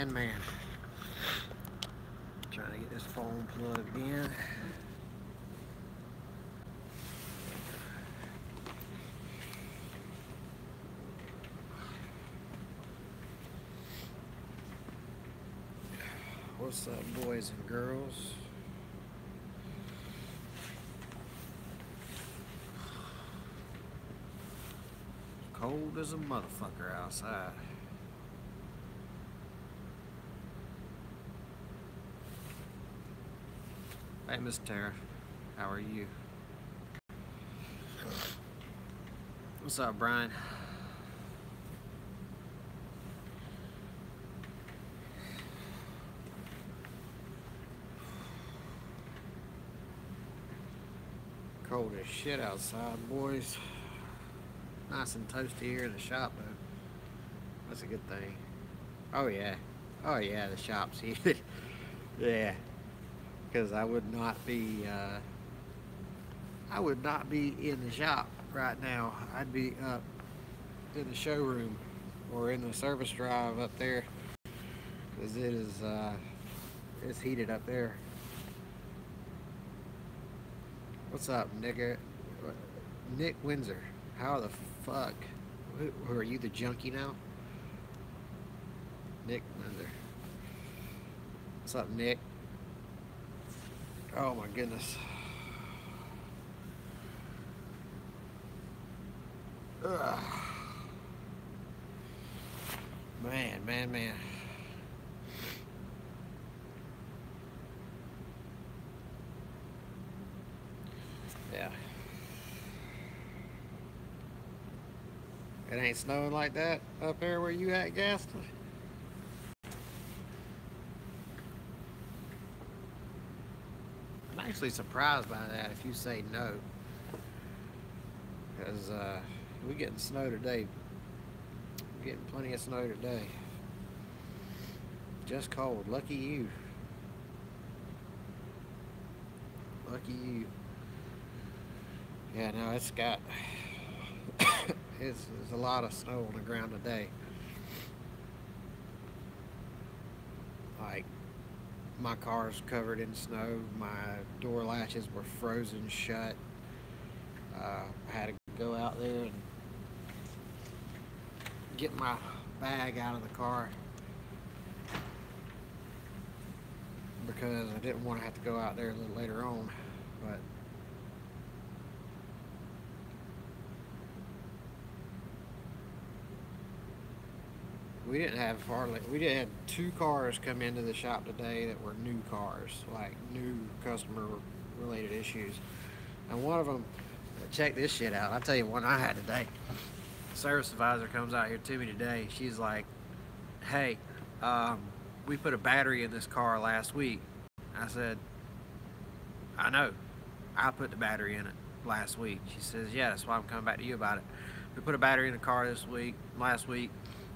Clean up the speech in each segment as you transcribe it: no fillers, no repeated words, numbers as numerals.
man. Trying to get this phone plugged in. What's up, boys and girls? Cold as a motherfucker outside. Hey, Miss Tara, how are you? What's up, Brian? Cold as shit outside, boys. Nice and toasty here in the shop, though. That's a good thing. Oh yeah, oh yeah, the shop's heated. Yeah, because I would not be in the shop right now. I'd be up in the showroom or in the service drive up there, because it's heated up there. What's up, nigga? Nick Windsor? How the fuck? Who are you, the junkie now? Nick Windsor. What's up, Nick? Oh my goodness. Ugh. Man. Yeah. It ain't snowing like that up there where you at, Gaston? I'm actually surprised by that if you say no. Because we're getting snow today. We're getting plenty of snow today. Just cold. Lucky you. Lucky you. Yeah, no, it's got... there's a lot of snow on the ground today. Like, my car's covered in snow. My door latches were frozen shut. I had to go out there and get my bag out of the car because I didn't want to have to go out there a little later on. But we didn't have two cars come into the shop today that were new cars, like new customer related issues. And one of them, check this shit out. I'll tell you one I had today. Service advisor comes out here to me today. She's like, hey, we put a battery in this car last week. I said, I know. I put the battery in it last week. She says, yeah, that's why I'm coming back to you about it. We put a battery in the car last week.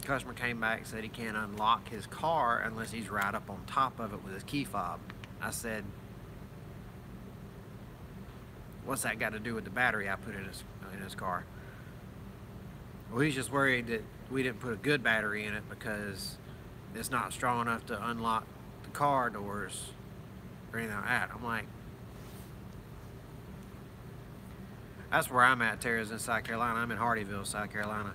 Customer came back and said he can't unlock his car unless he's right up on top of it with his key fob. I said, what's that got to do with the battery I put in his car? Well, he's just worried that we didn't put a good battery in it because it's not strong enough to unlock the car doors or anything like that. I'm like, that's where I'm at. Tara's in South Carolina. I'm in Hardyville, South Carolina.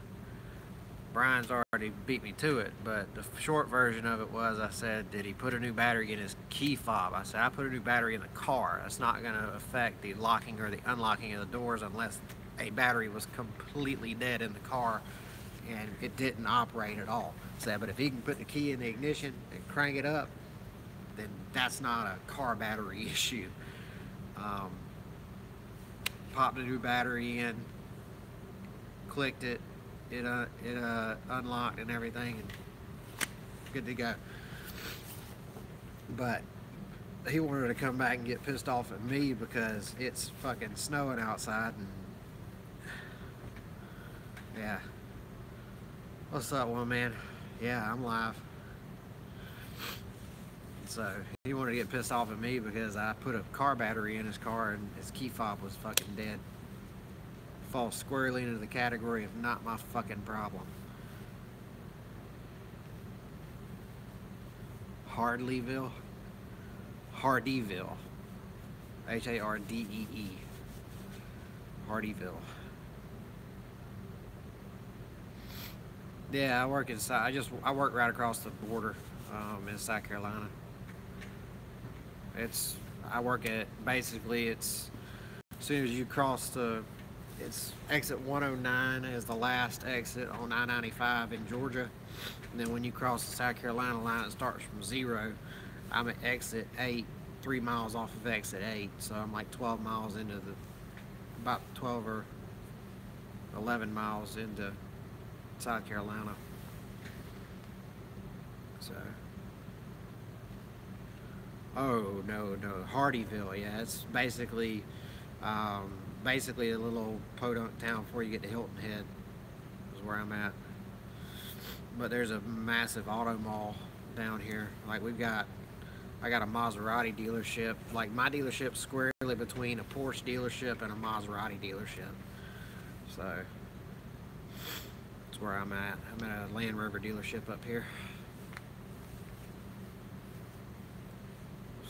Brian's already beat me to it, but the short version of it was, I said, did he put a new battery in his key fob? I said, I put a new battery in the car. That's not going to affect the locking or the unlocking of the doors unless a battery was completely dead in the car and it didn't operate at all. I said, but if he can put the key in the ignition and crank it up, then that's not a car battery issue. Popped a new battery in, clicked it, it unlocked and everything, and good to go. But he wanted to come back and get pissed off at me because it's fucking snowing outside. And yeah, what's up, one man? Yeah, I'm live. So he wanted to get pissed off at me because I put a car battery in his car and his key fob was fucking dead. Falls squarely into the category of not my fucking problem. Hardeeville. Hardeeville. Hardee. Hardeeville. Yeah, I work inside. I work right across the border in South Carolina. I work at basically it's as soon as you cross it's exit 109 is the last exit on I-95 in Georgia. And then when you cross the South Carolina line, it starts from 0. I'm at exit 8, 3 miles off of exit 8. So I'm like 12 miles into about 12 or 11 miles into South Carolina. So, oh no, Hardeeville, yeah, it's basically a little podunk town before you get to Hilton Head is where I'm at. But there's a massive auto mall down here. Like I got a Maserati dealership. Like my dealership's squarely between a Porsche dealership and a Maserati dealership. So that's where I'm at. I'm at a Land Rover dealership up here.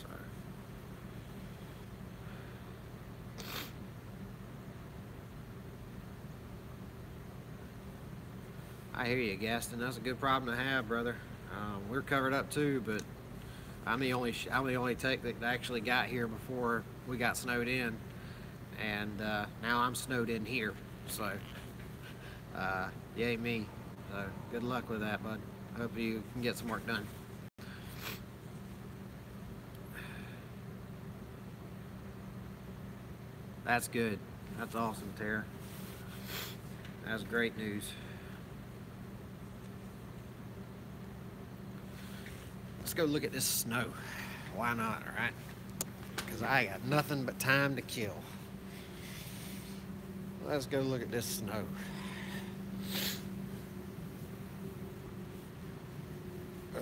So I hear you, Gaston. That's a good problem to have, brother. We're covered up too, but I'm the only tech that actually got here before we got snowed in, and now I'm snowed in here. So, yay me. So, good luck with that, bud. Hope you can get some work done. That's good. That's awesome, Tara. That's great news. Let's go look at this snow. Why not, all right? Because I got nothing but time to kill. Let's go look at this snow.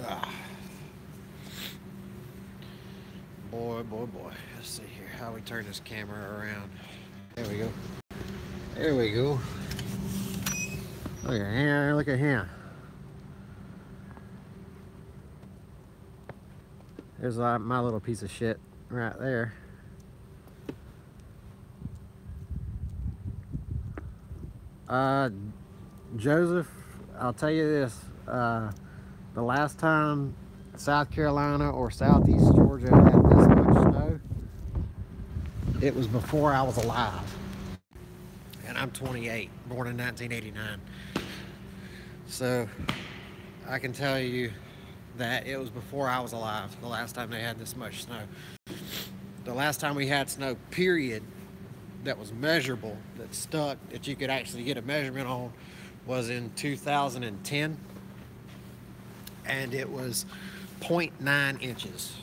Ugh. Boy. Let's see here how we turn this camera around. There we go. There we go. Look at him. Look at him. There's my little piece of shit right there. Joseph, I'll tell you this. The last time South Carolina or Southeast Georgia had this much snow, it was before I was alive. And I'm 28, born in 1989. So I can tell you that it was before I was alive, the last time they had this much snow. The last time we had snow, period, that was measurable, that stuck, that you could actually get a measurement on, was in 2010. And it was 0.9 inches.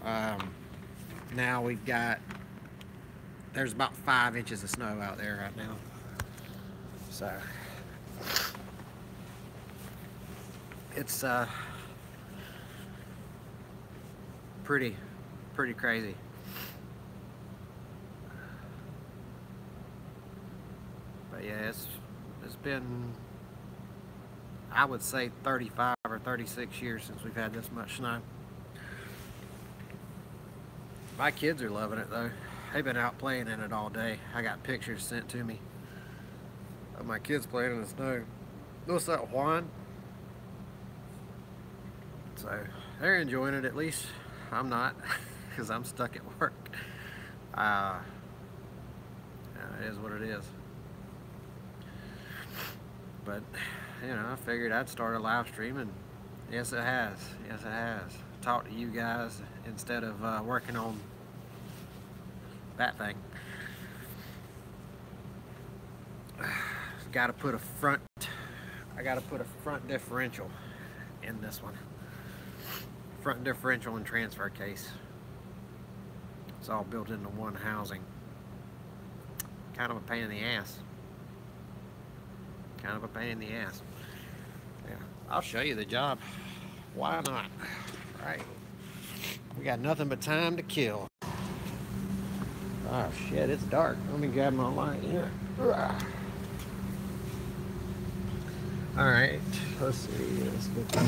Now we've got, there's about 5 inches of snow out there right now. So, it's pretty crazy. But yeah, it's been, I would say 35 or 36 years since we've had this much snow. My kids are loving it though. They've been out playing in it all day. I got pictures sent to me of my kids playing in the snow. What's that, Juan? So they're enjoying it, at least. I'm not, because I'm stuck at work. It is what it is. But, you know, I figured I'd start a live stream, and yes it has. Yes it has. Talk to you guys instead of working on that thing. I gotta put a front differential in this one. Front differential and transfer case. It's all built into one housing. Kind of a pain in the ass. Kind of a pain in the ass. Yeah, I'll show you the job. Why not? Right. We got nothing but time to kill. Oh shit, it's dark. Let me grab my light here. Alright, let's see. Let's get this.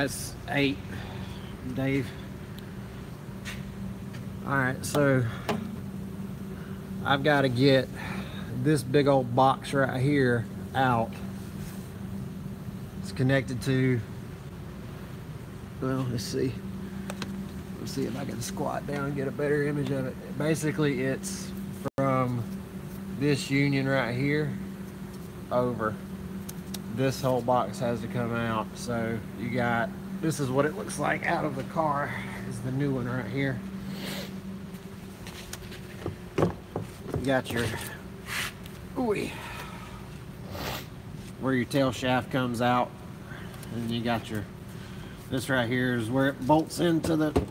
it's 8, Dave. Alright, so I've got to get this big old box right here out. It's connected to, well, let's see if I can squat down and get a better image of it. Basically, it's from this union right here over. This whole box has to come out. So you got, this is what it looks like out of the car, is the new one right here. You got your, ooh, where your tail shaft comes out, and you got your, this right here is where it bolts into the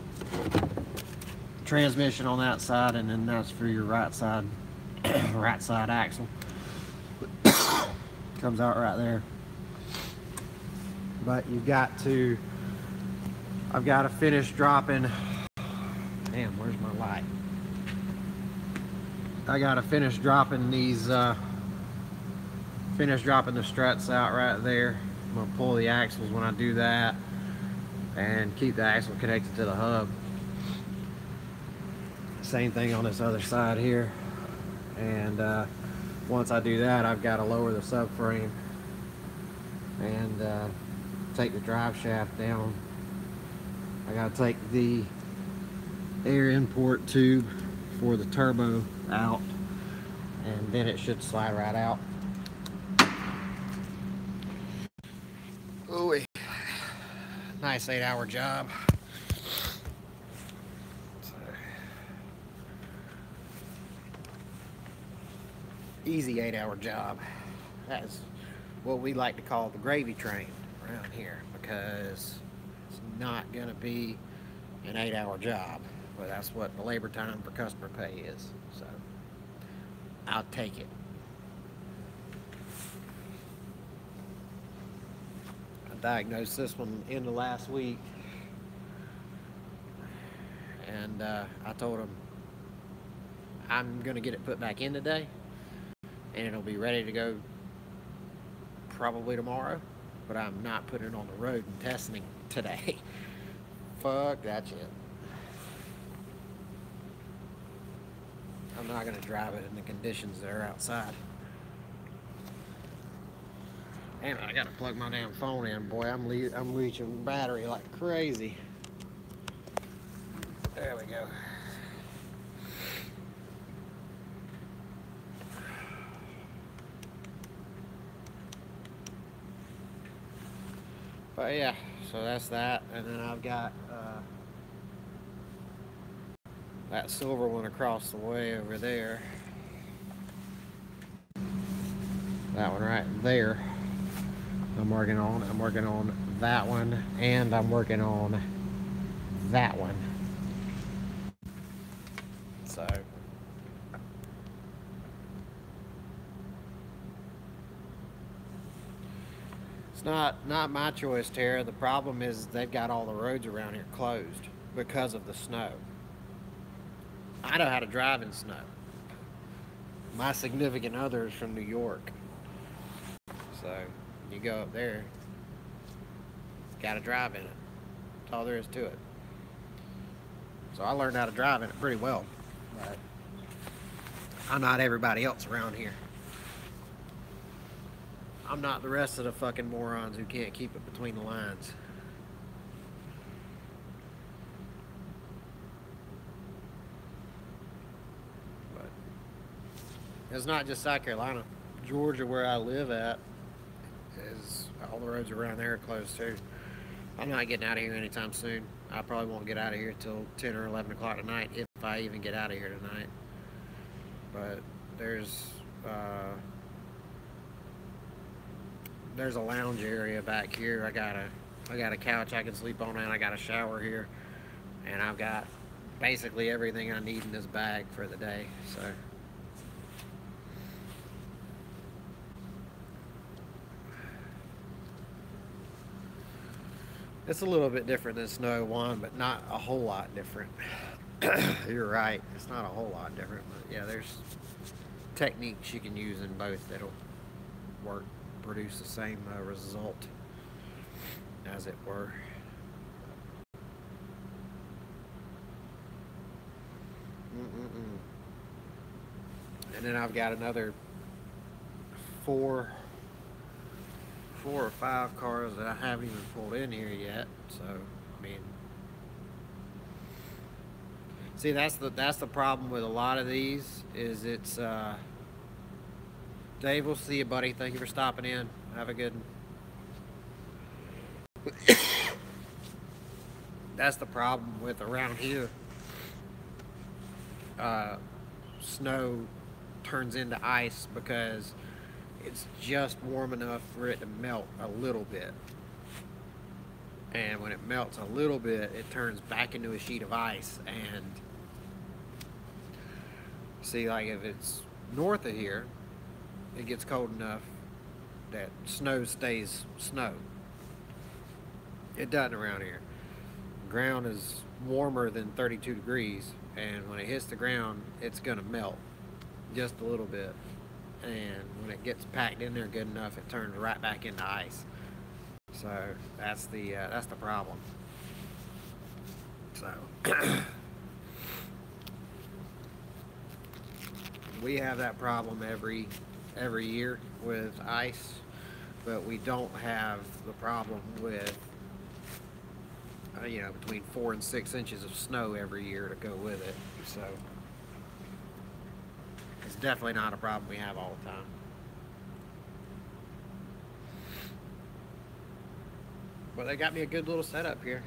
transmission on that side, and then that's for your right side axle. Comes out right there. But you've got to, I've got to finish dropping, damn, where's my light? I got to finish dropping these, finish dropping the struts out right there. I'm going to pull the axles when I do that and keep the axle connected to the hub. Same thing on this other side here. And once I do that, I've got to lower the subframe and take the drive shaft down. I got to take the air import tube for the turbo out, and then it should slide right out. Ooh, nice 8-hour job. Easy 8-hour job. That's what we like to call the gravy train around here, because it's not going to be an 8-hour job, but that's what the labor time for customer pay is. So I'll take it. I diagnosed this one in the last week, and I told him I'm going to get it put back in today, and it'll be ready to go probably tomorrow, but I'm not putting it on the road and testing today. Fuck that shit. I'm not going to drive it in the conditions that are outside. Damn it, I got to plug my damn phone in, boy. I'm reaching battery like crazy. There we go. But yeah, so that's that, and then I've got that silver one across the way over there. That one right there. I'm working on that one, and I'm working on that one. So it's not my choice, Tara. The problem is they've got all the roads around here closed because of the snow. I know how to drive in snow. My significant other is from New York. So you go up there, gotta drive in it. That's all there is to it. So I learned how to drive in it pretty well. But I'm not everybody else around here. I'm not the rest of the fucking morons who can't keep it between the lines. But it's not just South Carolina. Georgia, where I live at, is all the roads around there are closed too. I'm not getting out of here anytime soon. I probably won't get out of here till 10 or 11 o'clock tonight, if I even get out of here tonight. But there's a lounge area back here. I got a couch I can sleep on, and I got a shower here, and I've got basically everything I need in this bag for the day. So it's a little bit different than Snow One, but not a whole lot different. You're right, it's not a whole lot different, but yeah, there's techniques you can use in both that'll produce the same result, as it were. And then I've got another four or five cars that I haven't even pulled in here yet. So, I mean, see, that's the problem with a lot of these is it's Dave, we'll see you, buddy. Thank you for stopping in. Have a good one. That's the problem with around here. Snow turns into ice because it's just warm enough for it to melt a little bit. And when it melts a little bit, it turns back into a sheet of ice. And see, like if it's north of here, it gets cold enough that snow stays snow. It doesn't around here. The ground is warmer than 32 degrees, and when it hits the ground, it's gonna melt just a little bit. And when it gets packed in there good enough, it turns right back into ice. So that's the problem. So we have that problem every year with ice, but we don't have the problem with between 4 and 6 inches of snow every year to go with it. So it's definitely not a problem we have all the time. But they got me a good little setup here.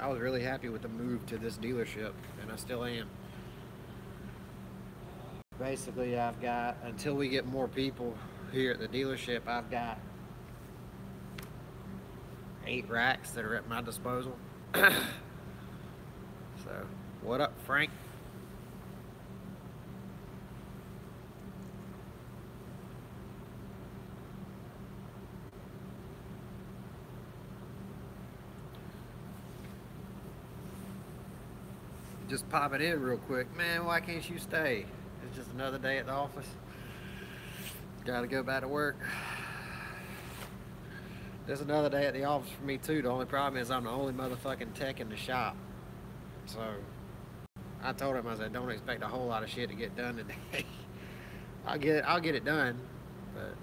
I was really happy with the move to this dealership, and I still am. Basically, I've got, until we get more people here at the dealership, I've got 8 racks that are at my disposal. So, what up, Frank? Just pop it in real quick. Man, why can't you stay? It's just another day at the office. Gotta go back to work. There's another day at the office for me too. The only problem is I'm the only motherfucking tech in the shop. So I told him, I said, don't expect a whole lot of shit to get done today. I'll get it done, but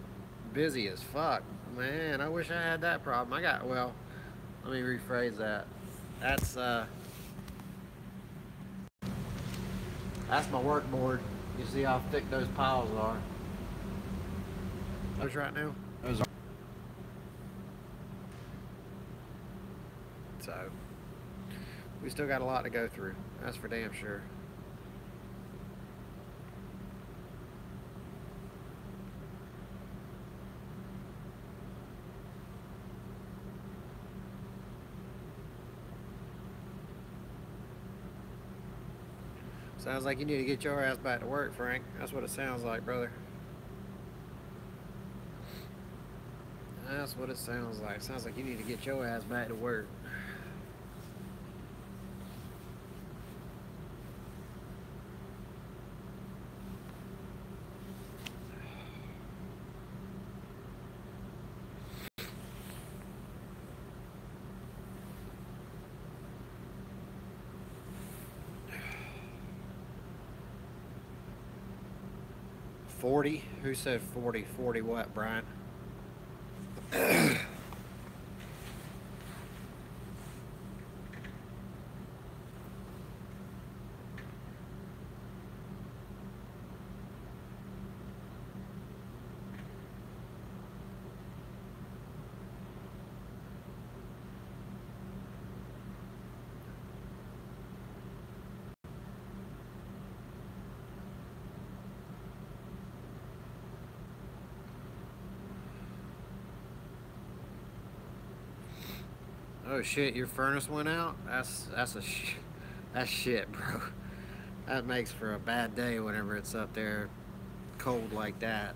busy as fuck. Man, I wish I had that problem. Well, let me rephrase that. That's my work board. You see how thick those piles are. Those right now? Those are. So, we still got a lot to go through. That's for damn sure. Sounds like you need to get your ass back to work, Frank. That's what it sounds like, brother. That's what it sounds like. Sounds like you need to get your ass back to work. $40? Who said 40? 40 what, Brian? Oh shit, your furnace went out? That's shit, bro. That makes for a bad day whenever it's up there cold like that.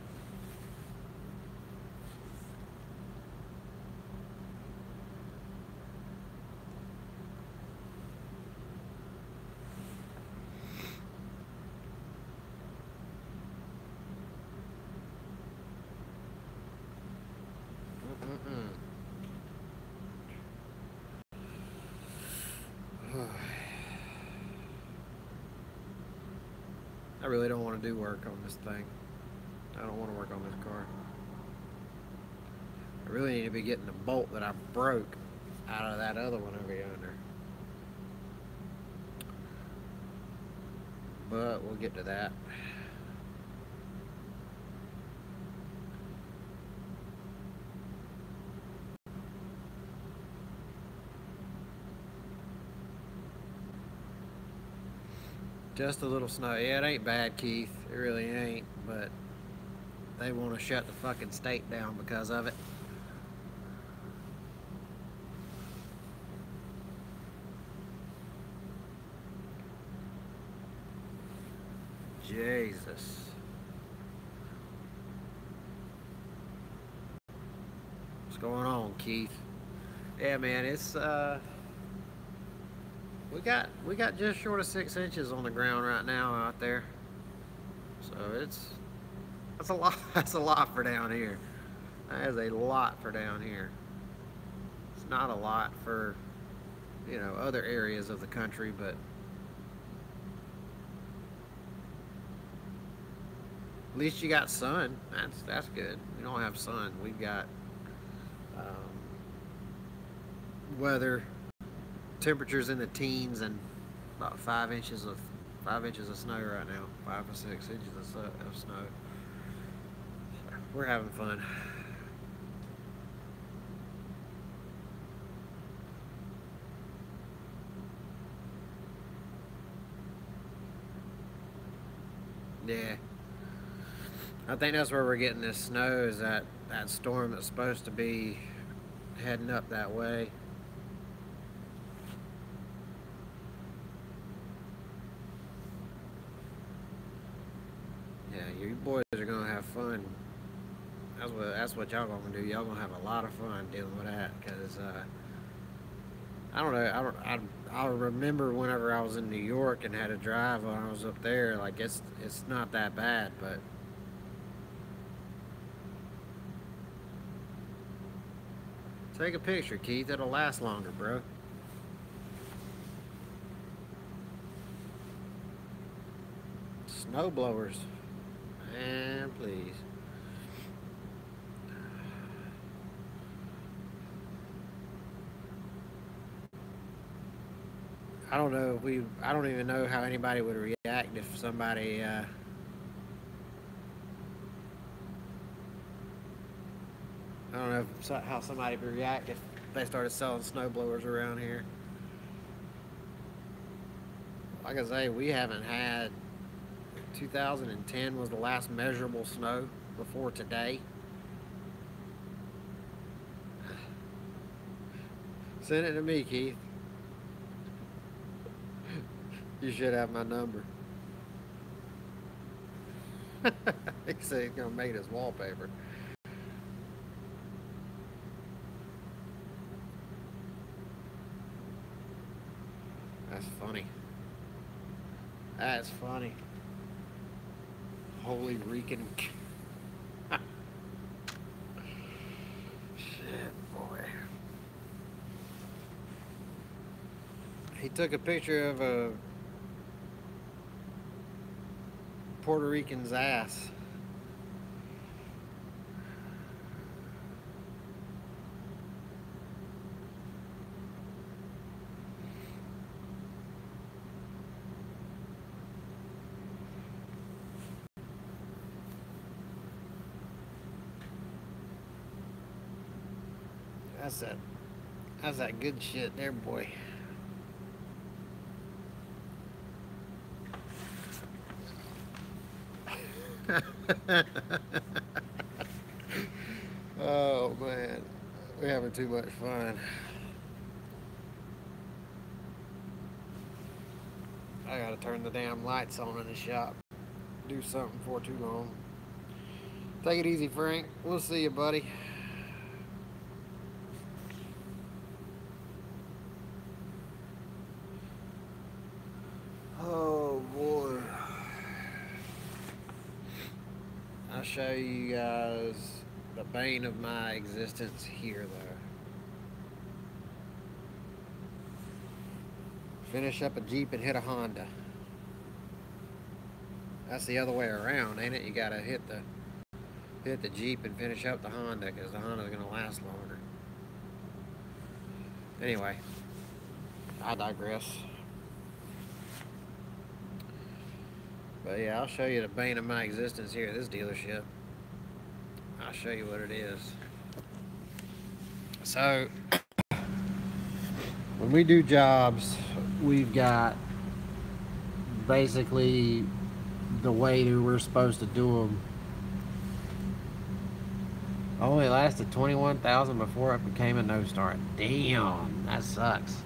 I really don't want want to do work on this thing. I don't want to work on this car. I really need to be getting the bolt that I broke out of that other one over yonder. But we'll get to that. Just a little snow. Yeah, it ain't bad, Keith. It really ain't. But they want to shut the fucking state down because of it. Jesus. What's going on, Keith? Yeah, man, it's we got just short of 6 inches on the ground right now out there. So that's a lot. That's a lot for down here. That is a lot for down here. It's not a lot for, you know, other areas of the country, but at least you got sun. That's good. We don't have sun. We've got weather, temperatures in the teens, and about 5 inches of snow right now. 5 or 6 inches of snow. We're having fun. Yeah. I think that's where we're getting this snow, is that storm that's supposed to be heading up that way. Yeah, you boys are gonna have fun. That's what y'all gonna do. Y'all gonna have a lot of fun dealing with that, because I don't know. I remember whenever I was in New York and had to drive when I was up there. Like it's not that bad, but take a picture, Keith. It'll last longer, bro. Snow blowers, man, please. I don't know if we. I don't even know how anybody would react if somebody. I don't know how somebody would react if they started selling snow blowers around here. Like I say, we haven't had. 2010 was the last measurable snow before today. Send it to me, Keith. You should have my number. He said he's gonna make it his wallpaper. That's funny. That's funny. Holy reeking. Shit, boy. He took a picture of a Puerto Rican's ass. That's that good shit there, boy. Oh man, we're having too much fun. I gotta turn the damn lights on in the shop. Do something for too long. Take it easy, Frank. We'll see you, buddy. Oh boy. I'll show you guys the bane of my existence here, though. Finish up a Jeep and hit a Honda. That's the other way around, ain't it? You gotta hit the Jeep and finish up the Honda, because the Honda's gonna last longer. Anyway, I digress. But yeah, I'll show you the bane of my existence here at this dealership. I'll show you what it is. So, when we do jobs, we've got basically the way that we're supposed to do them. Only lasted 21,000 before it became a no start. Damn, that sucks.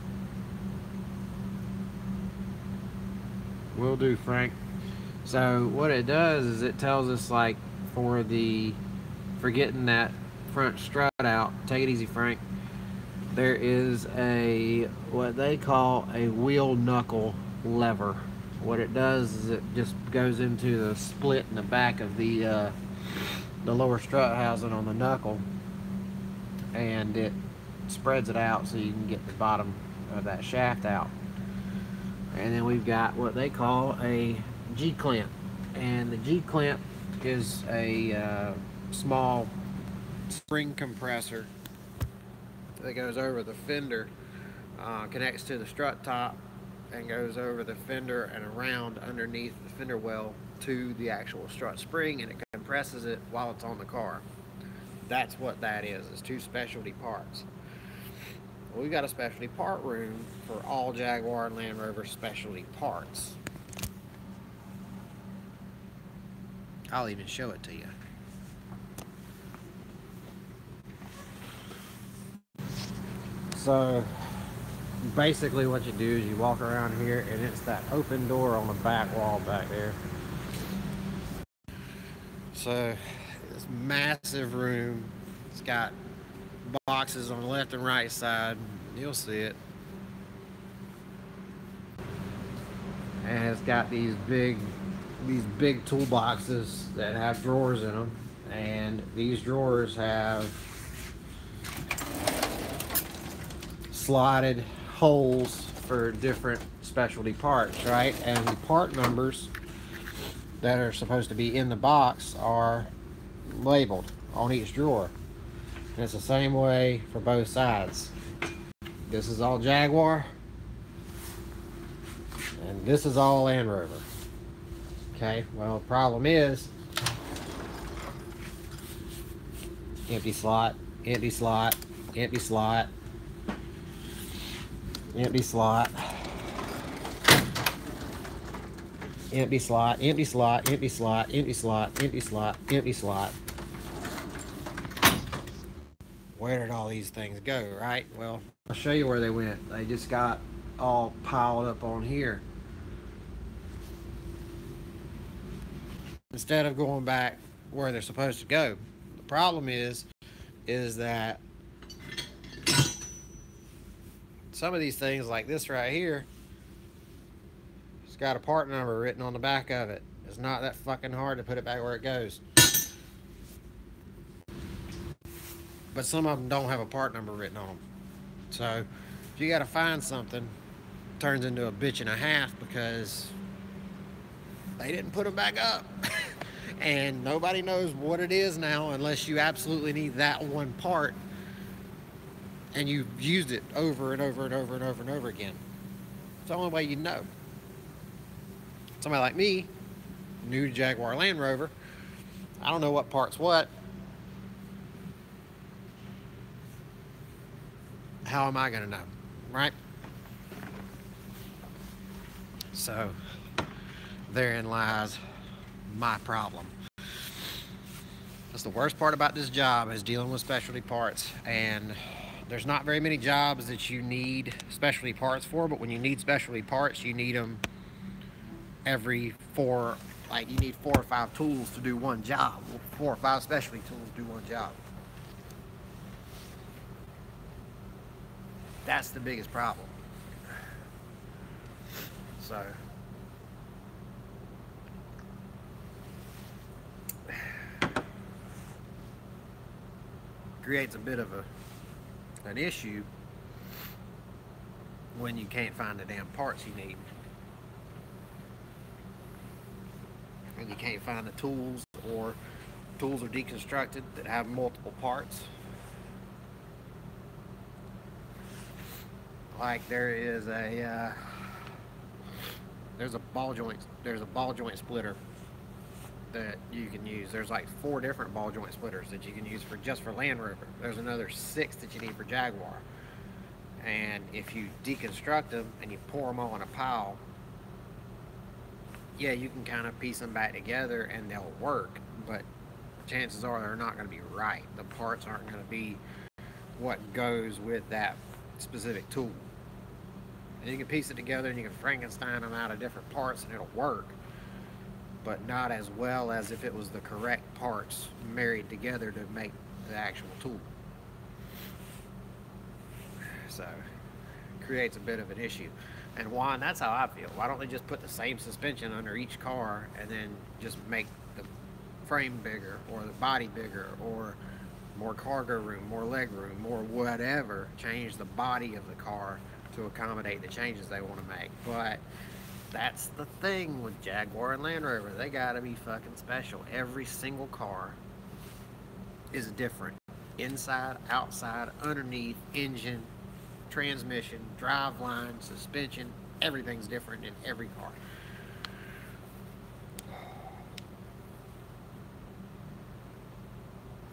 Will do, Frank. So what it does is it tells us, like, for getting that front strut out, take it easy, Frank, there is what they call a wheel knuckle lever. What it does is it just goes into the split in the back of the lower strut housing on the knuckle, and it spreads it out so you can get the bottom of that shaft out. And then we've got what they call a G-clamp, and the G-clamp is a small spring compressor that goes over the fender, connects to the strut top, and goes over the fender and around underneath the fender well to the actual strut spring, and it compresses it while it's on the car. That's what that is. It's two specialty parts. We've got a specialty part room for all Jaguar and Land Rover specialty parts. I'll even show it to you. So basically what you do is you walk around here, and it's that open door on the back wall back there. So this massive room, it's got boxes on the left and right side. You'll see it. And it's got these big toolboxes that have drawers in them, and these drawers have slotted holes for different specialty parts, right? And the part numbers that are supposed to be in the box are labeled on each drawer, and it's the same way for both sides. This is all Jaguar, and this is all Land Rover. Okay, well, the problem is empty slot, empty slot, empty slot, empty slot, empty slot, empty slot, empty slot, empty slot, empty slot, empty slot. Where did all these things go, right? Well, I'll show you where they went. They just got all piled up on here, instead of going back where they're supposed to go. The problem is that some of these things, like this right here, it's got a part number written on the back of it. It's not that fucking hard to put it back where it goes. But some of them don't have a part number written on them. So if you got to find something, it turns into a bitch and a half, because they didn't put them back up. And nobody knows what it is now, unless you absolutely need that one part and you've used it over and over and over and over and over again. It's the only way you know. Somebody like me, new to Jaguar Land Rover, I don't know what part's what. How am I gonna know, right? So therein lies my problem. That's the worst part about this job, is dealing with specialty parts. And there's not very many jobs that you need specialty parts for, but when you need specialty parts, you need them every you need 4 or 5 tools to do one job. 4 or 5 specialty tools to do one job. That's the biggest problem. So creates a bit of an issue when you can't find the damn parts you need. and you can't find the tools, or tools are deconstructed that have multiple parts. Like there's a ball joint splitter that you can use. There's like 4 different ball joint splitters that you can use for just for Land Rover. There's another 6 that you need for Jaguar. And if you deconstruct them and you pour them all in a pile, yeah, you can kind of piece them back together and they'll work, but chances are they're not going to be right. The parts aren't going to be what goes with that specific tool. And you can piece it together and you can Frankenstein them out of different parts and it'll work, but not as well as if it was the correct parts married together to make the actual tool. So it creates a bit of an issue. And Juan, that's how I feel. Why don't they just put the same suspension under each car and then just make the frame bigger or the body bigger or more cargo room, more leg room, more whatever, change the body of the car to accommodate the changes they want to make. But that's the thing with Jaguar and Land Rover. They gotta be fucking special. Every single car is different. Inside, outside, underneath, engine, transmission, drive line, suspension, everything's different in every car.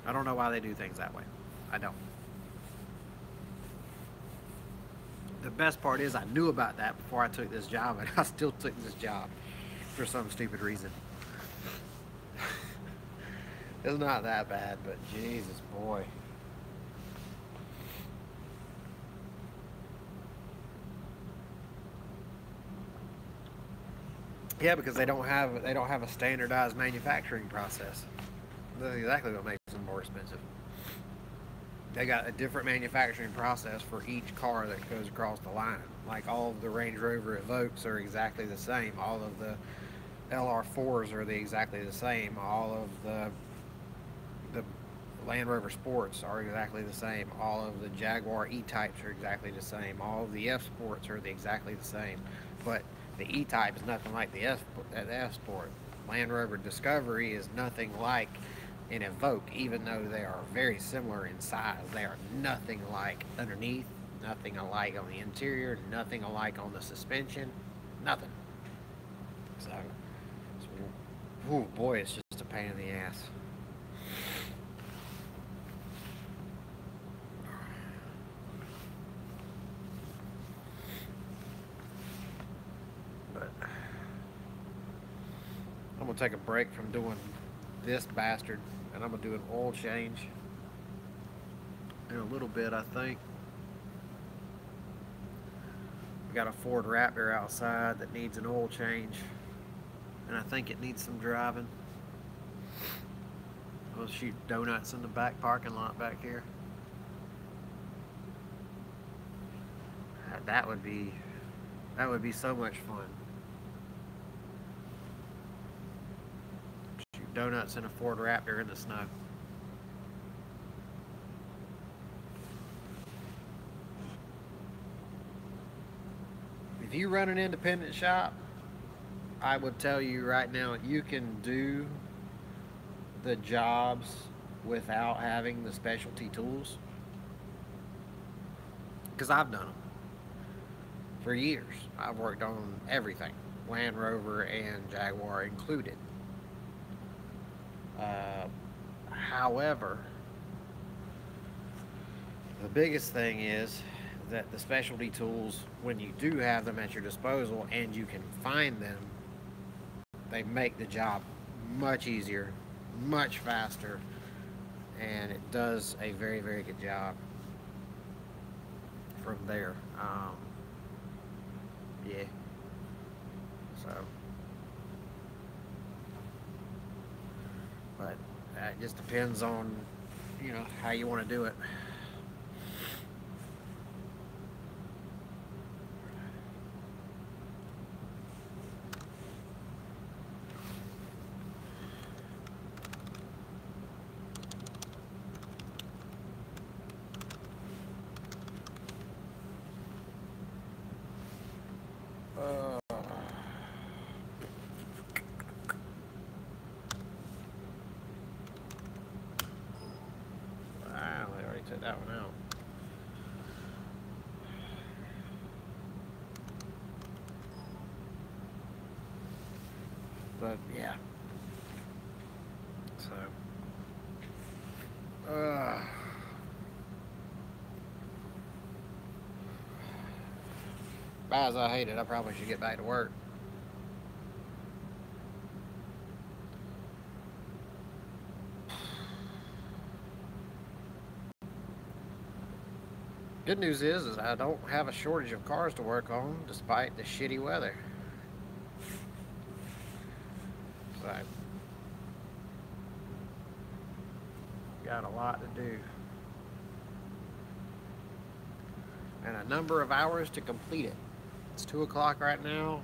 I don't know why they do things that way. I don't. The best part is I knew about that before I took this job, and I still took this job for some stupid reason. It's not that bad, but Jesus, boy. Yeah, because they don't have a standardized manufacturing process. That's exactly what makes them more expensive. They got a different manufacturing process for each car that goes across the line. Like all of the Range Rover Evokes are exactly the same. All of the LR4s are exactly the same. All of the Land Rover Sports are exactly the same. All of the Jaguar E-Types are exactly the same. All of the F-Sports are exactly the same. But the E-Type is nothing like the F-Sport. Land Rover Discovery is nothing like an Evoque, even though they are very similar in size. They are nothing like underneath, nothing alike on the interior, nothing alike on the suspension, nothing. So oh boy, it's just a pain in the ass. But I'm gonna take a break from doing this bastard, and I'm gonna do an oil change in a little bit, I think. We got a Ford Raptor outside that needs an oil change, and I think it needs some driving. We'll shoot donuts in the back parking lot back here. That would be so much fun. Shoot donuts in a Ford Raptor in the snow. If you run an independent shop, I would tell you right now, you can do the jobs without having the specialty tools. Because I've done them. For years, I've worked on everything, Land Rover and Jaguar included. However, the biggest thing is that the specialty tools, when you do have them at your disposal and you can find them, they make the job much easier, much faster, and it does a very, very good job from there. Yeah. So, but it just depends on, how you want to do it. Set that one out. But yeah. So. Bad as I hate it, I probably should get back to work. Good news is I don't have a shortage of cars to work on despite the shitty weather. So, got a lot to do. And a number of hours to complete it. It's 2 o'clock right now.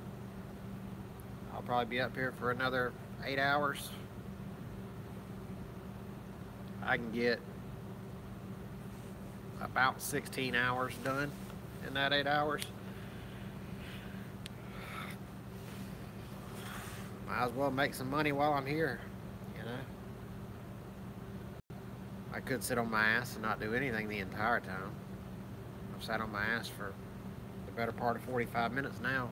I'll probably be up here for another 8 hours. I can get about 16 hours done in that 8 hours. Might as well make some money while I'm here, you know. I could sit on my ass and not do anything the entire time. I've sat on my ass for the better part of 45 minutes now.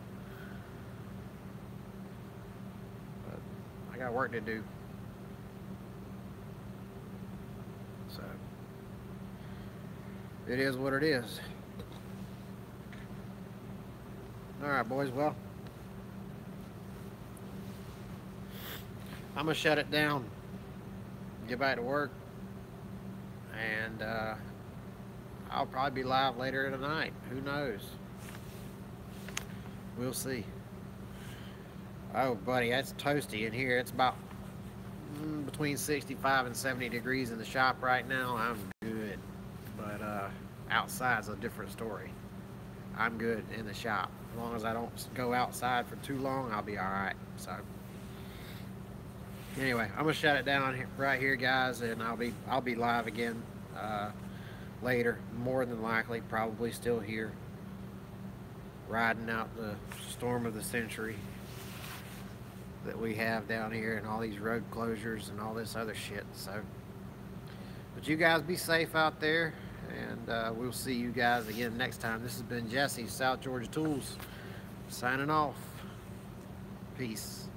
But I got work to do. So, it is what it is. Alright, boys, well, I'm going to shut it down, get back to work, and I'll probably be live later tonight. Who knows? We'll see. Oh, buddy, that's toasty in here. It's about between 65 and 70 degrees in the shop right now. I'm good. But outside's a different story. I'm good in the shop. As long as I don't go outside for too long, I'll be alright. So anyway, I'm gonna shut it down right here, guys, and I'll be live again later, more than likely, probably still here, riding out the storm of the century that we have down here, and all these road closures and all this other shit. So, but you guys be safe out there, and we'll see you guys again next time. This has been Jesse, South Georgia Tools, signing off. Peace.